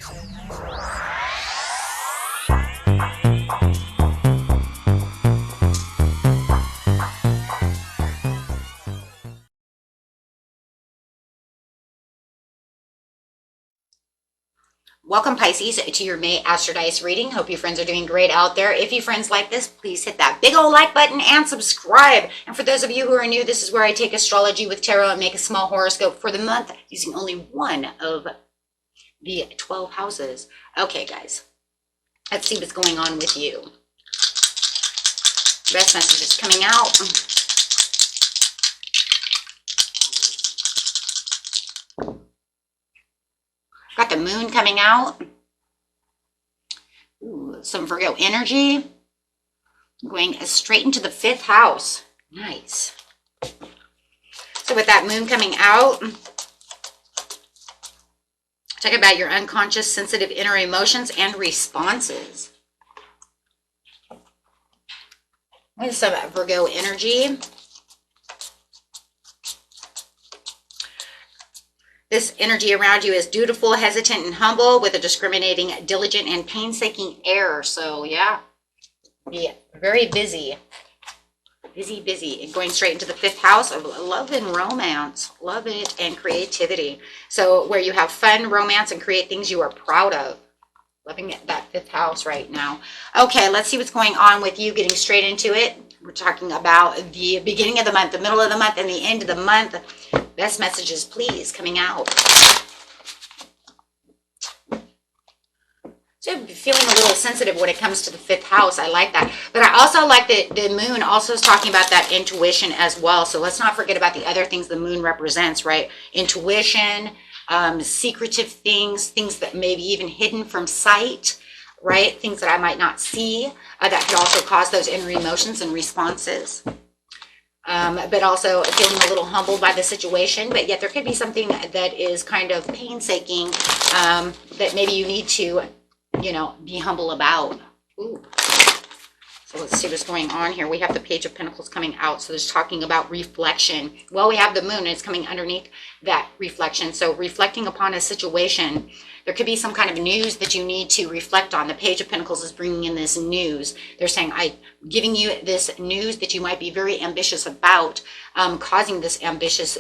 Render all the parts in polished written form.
Welcome, Pisces, to your May Astro Dice reading. Hope you friends are doing great out there. If you friends like this, please hit that big old like button and subscribe. And for those of you who are new, this is where I take astrology with tarot and make a small horoscope for the month using only one of the 12 houses. Okay, guys, let's see what's going on with you. Best messages coming out. Got the moon coming out. Ooh, some Virgo energy. Going straight into the 5th house. Nice. So with that moon coming out, talk about your unconscious, sensitive inner emotions and responses. With some Virgo energy. This energy around you is dutiful, hesitant, and humble with a discriminating, diligent, and painstaking air. So, yeah, be very busy. Busy. And going straight into the 5th house of love and romance. Love it and creativity. So, where you have fun, romance, and create things you are proud of. Loving that 5th house right now. Okay, let's see what's going on with you. Getting straight into it. We're talking about the beginning of the month, the middle of the month, and the end of the month. Best messages, please, coming out. So I'm feeling a little sensitive when it comes to the 5th house. I like that. But I also like that the moon also is talking about that intuition as well. So let's not forget about the other things the moon represents, right? Intuition, secretive things, things that may be even hidden from sight, right? Things that I might not see that could also cause those inner emotions and responses. But also feeling a little humbled by the situation, but yet there could be something that is kind of painstaking that maybe you need to, you know, be humble about. Ooh. So let's see what's going on here. We have the Page of Pentacles coming out. So there's talking about reflection. Well, we have the moon and it's coming underneath that reflection. So reflecting upon a situation, there could be some kind of news that you need to reflect on. The Page of Pentacles is bringing in this news. They're saying, I'm giving you this news that you might be very ambitious about, causing this ambitious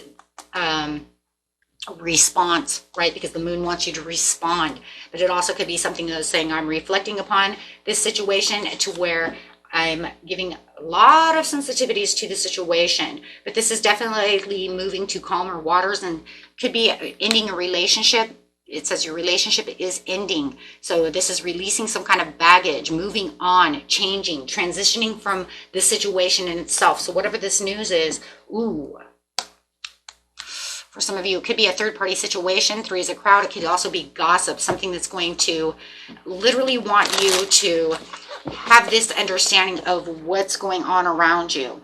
response, right? Because the moon wants you to respond. But it also could be something that's saying, I'm reflecting upon this situation to where I'm giving a lot of sensitivities to the situation. But this is definitely moving to calmer waters and could be ending a relationship. It says your relationship is ending. So this is releasing some kind of baggage, moving on, changing, transitioning from the situation in itself. So whatever this news is, ooh. For some of you, it could be a third-party situation. 3 is a crowd. It could also be gossip, something that's going to literally want you to have this understanding of what's going on around you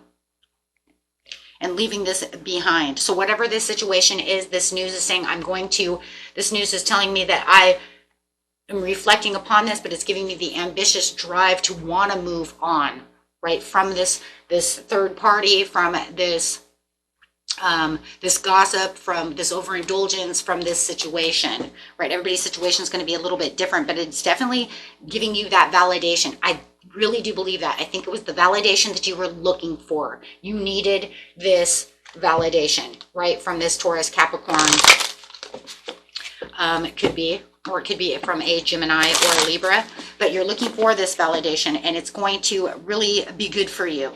and leaving this behind. So whatever this situation is, this news is saying, this news is telling me that I am reflecting upon this, but it's giving me the ambitious drive to want to move on, right? From this third party, from this gossip, from this overindulgence, from this situation, right? Everybody's situation is going to be a little bit different, but it's definitely giving you that validation. I really do believe that. I think it was the validation that you were looking for. You needed this validation, right? From this Taurus, Capricorn, it could be, or it could be from a Gemini or a Libra, but you're looking for this validation and it's going to really be good for you,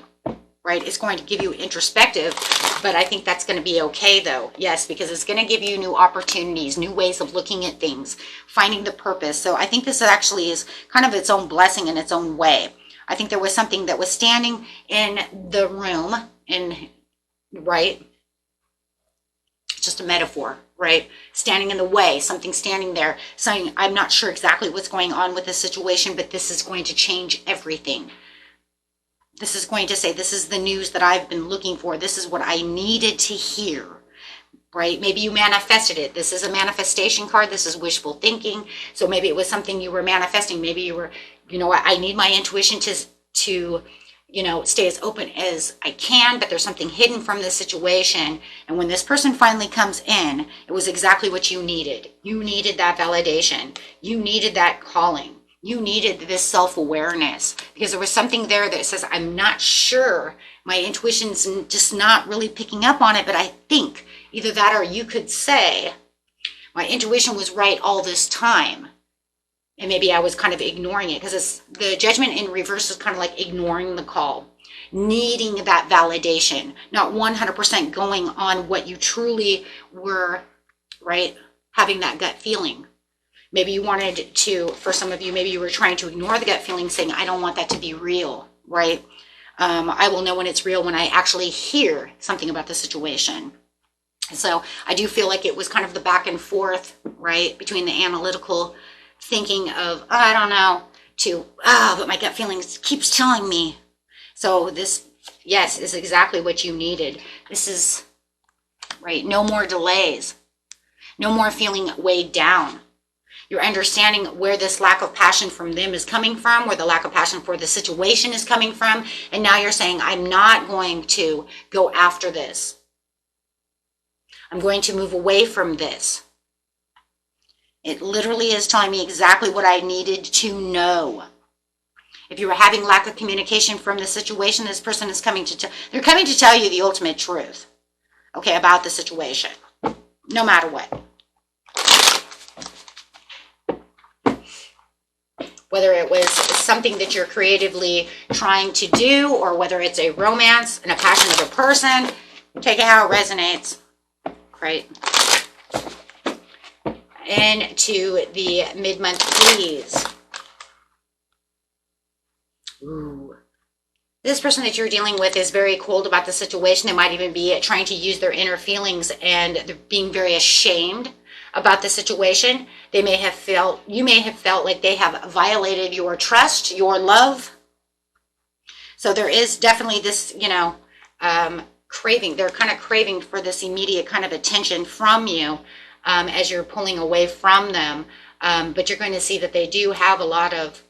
right? It's going to give you introspective, but I think that's going to be okay though. Yes, because it's going to give you new opportunities, new ways of looking at things, finding the purpose. So I think this actually is kind of its own blessing in its own way. I think there was something that was standing in the room right? It's just a metaphor, right? Standing in the way, something standing there saying, I'm not sure exactly what's going on with this situation, but this is going to change everything. This is going to say, this is the news that I've been looking for. This is what I needed to hear, right? Maybe you manifested it. This is a manifestation card. This is wishful thinking. So maybe it was something you were manifesting. Maybe you were, you know what, I need my intuition to you know, stay as open as I can, but there's something hidden from this situation. And when this person finally comes in, it was exactly what you needed. You needed that validation. You needed that calling. You needed this self-awareness, because there was something there that says, I'm not sure, my intuition's just not really picking up on it, but I think either that, or you could say, my intuition was right all this time. And maybe I was kind of ignoring it, because it's the Judgment in reverse is kind of like ignoring the call, needing that validation, not 100% going on what you truly were, right? Having that gut feeling. Maybe you wanted to, for some of you, maybe you were trying to ignore the gut feeling, saying, I don't want that to be real, right? I will know when it's real when I actually hear something about the situation. So I do feel like it was kind of the back and forth, right, between the analytical thinking of, oh, I don't know, to, but my gut feeling keeps telling me. So this, yes, is exactly what you needed. This is, right, no more delays, no more feeling weighed down. You're understanding where this lack of passion from them is coming from, where the lack of passion for the situation is coming from. And now you're saying, I'm not going to go after this. I'm going to move away from this. It literally is telling me exactly what I needed to know. If you were having lack of communication from the situation, this person is coming to they're coming to tell you the ultimate truth, okay, about the situation, no matter what. Whether it was something that you're creatively trying to do, or whether it's a romance and a passion of a person, take it how it resonates. Great. Into the mid-month please. Ooh. This person that you're dealing with is very cold about the situation. They might even be trying to use their inner feelings, and they're being very ashamed about the situation. They may have felt, you may have felt like they have violated your trust, your love. So there is definitely this, you know, craving. They're kind of craving for this immediate kind of attention from you as you're pulling away from them. But you're going to see that they do have a lot of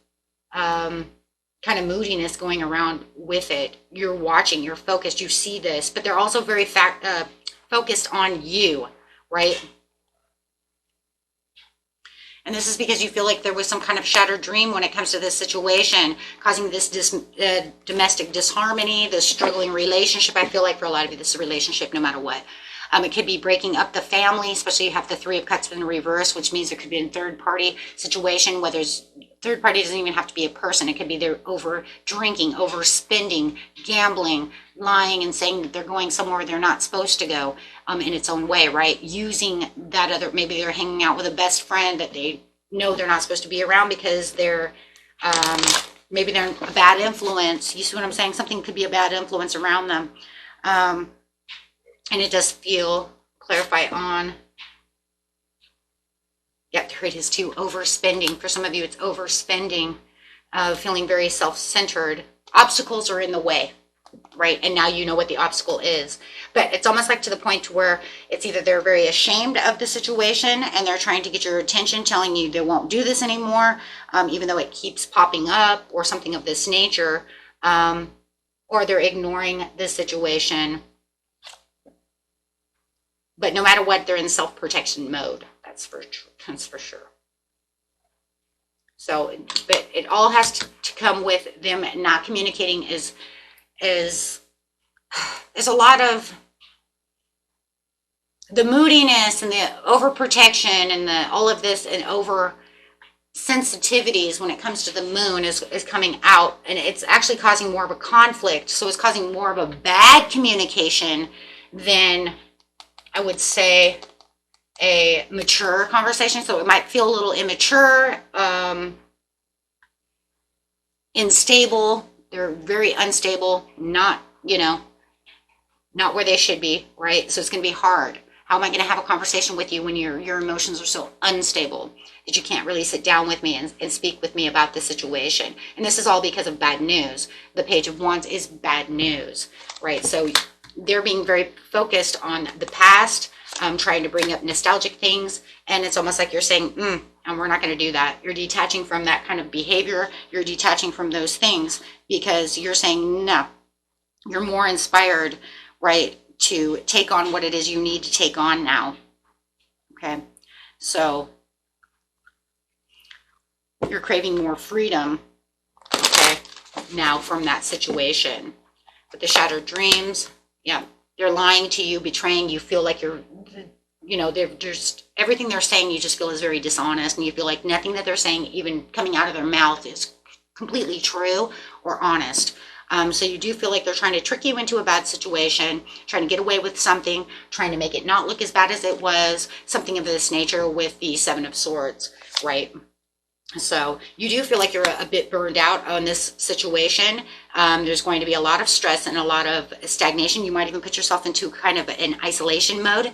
kind of moodiness going around with it. You're watching, you're focused, you see this, but they're also very focused on you, right? And this is because you feel like there was some kind of shattered dream when it comes to this situation, causing this domestic disharmony, this struggling relationship. I feel like for a lot of you, this is a relationship no matter what. It could be breaking up the family, especially you have the Three of Cups in reverse, which means there could be a third party situation, whether it's third party doesn't even have to be a person. It could be they're over drinking, over spending, gambling, lying and saying that they're going somewhere they're not supposed to go in its own way, right? Using that other, maybe they're hanging out with a best friend that they know they're not supposed to be around because they're, maybe they're a bad influence. You see what I'm saying? Something could be a bad influence around them. And it does feel, clarify on, yep, there it is too, overspending. For some of you, it's overspending, feeling very self-centered. Obstacles are in the way, right? And now you know what the obstacle is. But it's almost like to the point where it's either they're very ashamed of the situation and they're trying to get your attention, telling you they won't do this anymore, even though it keeps popping up or something of this nature, or they're ignoring the situation. But no matter what, they're in self-protection mode. That's for sure. So, but it all has to come with them not communicating. Is a lot of the moodiness and the overprotection and the all of this and over sensitivities when it comes to the moon is coming out, and it's actually causing more of a conflict. So it's causing more of a bad communication than, I would say, a mature conversation. So it might feel a little immature, unstable. They're very unstable, not, you know, not where they should be, right? So it's going to be hard. How am I going to have a conversation with you when your emotions are so unstable that you can't really sit down with me and speak with me about the situation? And this is all because of bad news. The Page of Wands is bad news, right? So they're being very focused on the past, trying to bring up nostalgic things. And it's almost like you're saying, and we're not going to do that. You're detaching from that kind of behavior. You're detaching from those things because you're saying, no, you're more inspired, right, to take on what it is you need to take on now. Okay. So you're craving more freedom, okay, now from that situation. But the shattered dreams, yeah, they're lying to you, betraying you, feel like you're, you know, they're just, everything they're saying you just feel is very dishonest, and you feel like nothing that they're saying, even coming out of their mouth, is completely true or honest. So you do feel like they're trying to trick you into a bad situation, trying to get away with something, trying to make it not look as bad as it was, something of this nature with the Seven of Swords, right? So you do feel like you're a bit burned out on this situation. There's going to be a lot of stress and a lot of stagnation. You might even put yourself into kind of an isolation mode,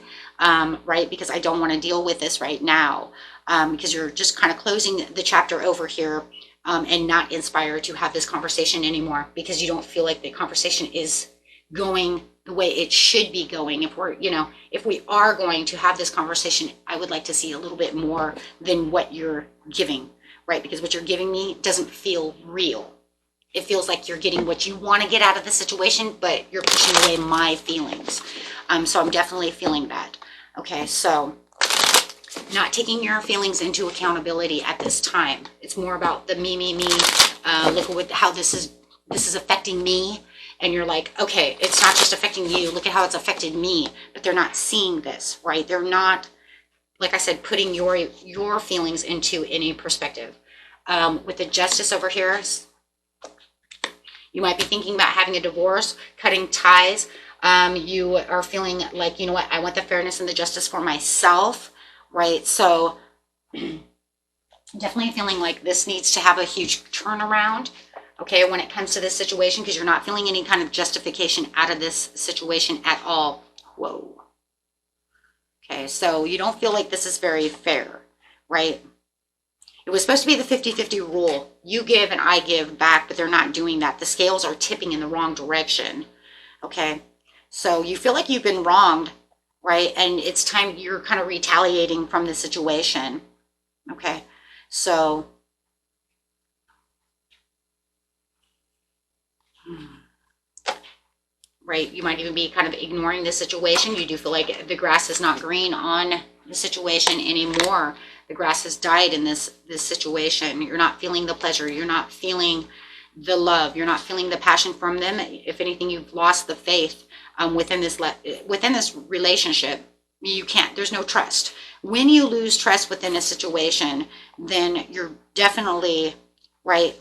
right? Because I don't want to deal with this right now, because you're just kind of closing the chapter over here. And not inspired to have this conversation anymore, because you don't feel like the conversation is going the way it should be going. If we're, you know, if we are going to have this conversation, I would like to see a little bit more than what you're giving, right? Because what you're giving me doesn't feel real. It feels like you're getting what you want to get out of the situation, but you're pushing away my feelings. So I'm definitely feeling that. Okay, so not taking your feelings into accountability at this time. It's more about the me. Look at how this is affecting me. And you're like, okay, it's not just affecting you. Look at how it's affected me. But they're not seeing this, right? They're not, like I said, putting your feelings into any perspective. With the Justice over here, you might be thinking about having a divorce, cutting ties. You are feeling like, you know what, I want the fairness and the justice for myself. Right, so definitely feeling like this needs to have a huge turnaround, okay, when it comes to this situation, because you're not feeling any kind of justification out of this situation at all. Whoa. Okay, so you don't feel like this is very fair, right? It was supposed to be the 50-50 rule. You give and I give back, but they're not doing that. The scales are tipping in the wrong direction, okay? So you feel like you've been wronged, right? And it's time you're kind of retaliating from the situation. Okay. So, right. You might even be kind of ignoring the situation. You do feel like the grass is not green on the situation anymore. The grass has died in this situation. You're not feeling the pleasure. You're not feeling the love. You're not feeling the passion from them. If anything, you've lost the faith within this relationship. You can't, there's no trust. When you lose trust within a situation, then you're definitely, right,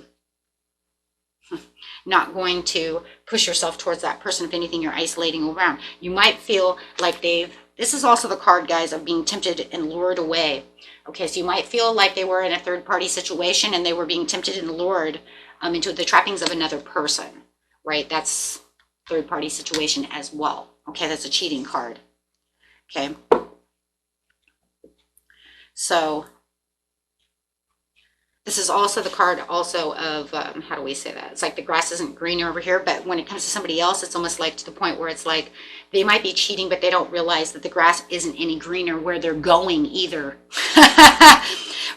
not going to push yourself towards that person. If anything, you're isolating around. You might feel like this is also the card, guys, of being tempted and lured away. Okay, so you might feel like they were in a third party situation and they were being tempted and lured into the trappings of another person, right? That's third party situation as well. Okay, that's a cheating card. Okay, so this is also the card also of, how do we say that? It's like the grass isn't greener over here, but when it comes to somebody else, it's almost like to the point where it's like they might be cheating, but they don't realize that the grass isn't any greener where they're going either.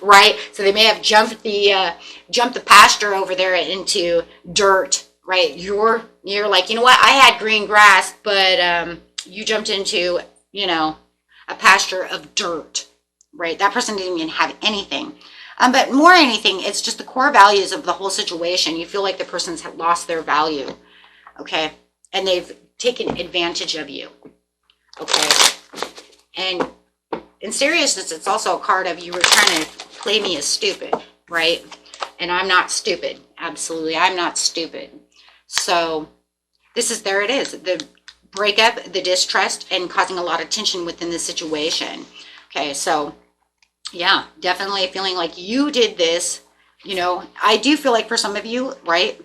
Right? So they may have jumped the pasture over there into dirt, right? You're like, you know what? I had green grass, but you jumped into, you know, a pasture of dirt, right? That person didn't even have anything. But more than anything, it's just the core values of the whole situation. You feel like the person's lost their value, okay? And they've taken advantage of you, okay? And in seriousness, it's also a card of you were trying to play me as stupid, right? And I'm not stupid. Absolutely, I'm not stupid. So there it is. The breakup, the distrust, and causing a lot of tension within the situation. Okay, so yeah, definitely feeling like you did this. You know, I do feel like for some of you, right,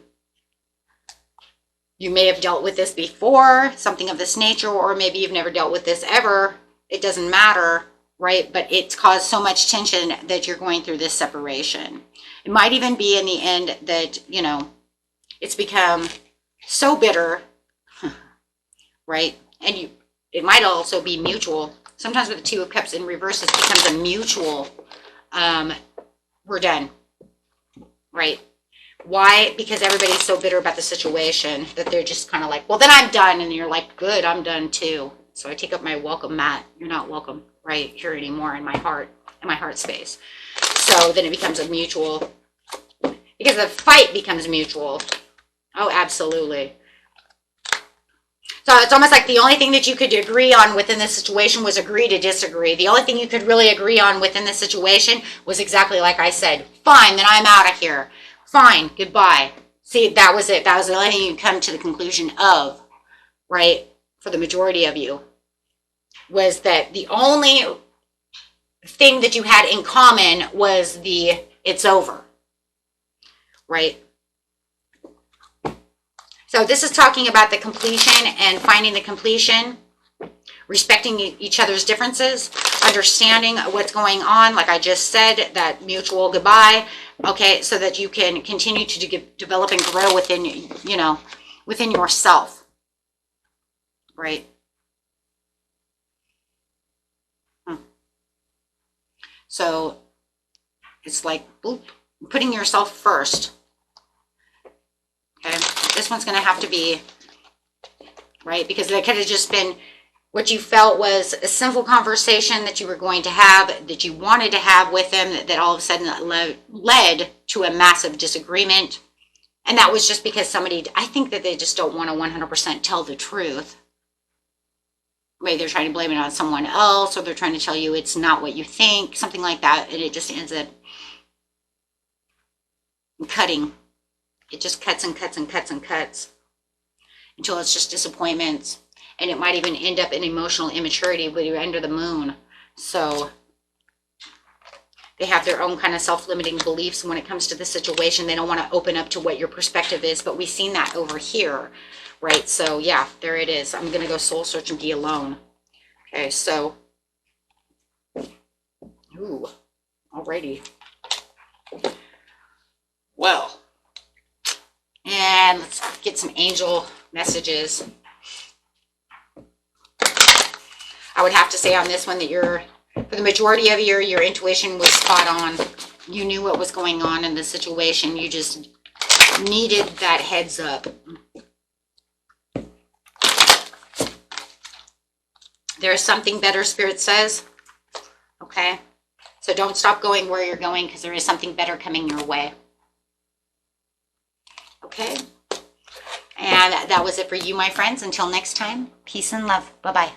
you may have dealt with this before, something of this nature, or maybe you've never dealt with this ever. It doesn't matter, right? But it's caused so much tension that you're going through this separation. It might even be in the end that, you know, it's become so bitter, right? And it might also be mutual. Sometimes with the Two of Cups in reverse, this becomes a mutual, we're done, right? Why? Because everybody's so bitter about the situation that they're just kind of like, well, then I'm done. And you're like, good, I'm done too. So I take up my welcome mat. You're not welcome right here anymore in my heart space. So then it becomes a mutual, because the fight becomes mutual. Oh, absolutely. So it's almost like the only thing that you could agree on within this situation was agree to disagree. The only thing you could really agree on within this situation was exactly like I said. Fine, then I'm out of here. Fine, goodbye. See, that was it. That was the only thing you come to the conclusion of, right? For the majority of you, was that the only thing that you had in common was the it's over, right? So this is talking about the completion and finding the completion, respecting each other's differences, understanding what's going on, like I just said, that mutual goodbye, okay, so that you can continue to develop and grow within, you know, within yourself, right? So it's like, boop, putting yourself first. Okay, this one's going to have to be, right, because that could have just been what you felt was a simple conversation that you were going to have, that you wanted to have with them, that all of a sudden led to a massive disagreement. And that was just because somebody, I think that they just don't want to 100% tell the truth. Maybe they're trying to blame it on someone else, or they're trying to tell you it's not what you think, something like that. And it just ends up cutting. It just cuts and cuts and cuts and cuts until it's just disappointments. And it might even end up in emotional immaturity when you're under the moon. So they have their own kind of self-limiting beliefs when it comes to the situation. They don't want to open up to what your perspective is, but we've seen that over here, right? So yeah, there it is. I'm going to go soul search and be alone. Okay, so, ooh, alrighty. Well, and let's get some angel messages. I would have to say on this one that for the majority of your intuition was spot on. You knew what was going on in the situation. You just needed that heads up. There's something better, Spirit says. Okay? So don't stop going where you're going, because there is something better coming your way. Okay? And that was it for you, my friends. Until next time, peace and love. Bye-bye.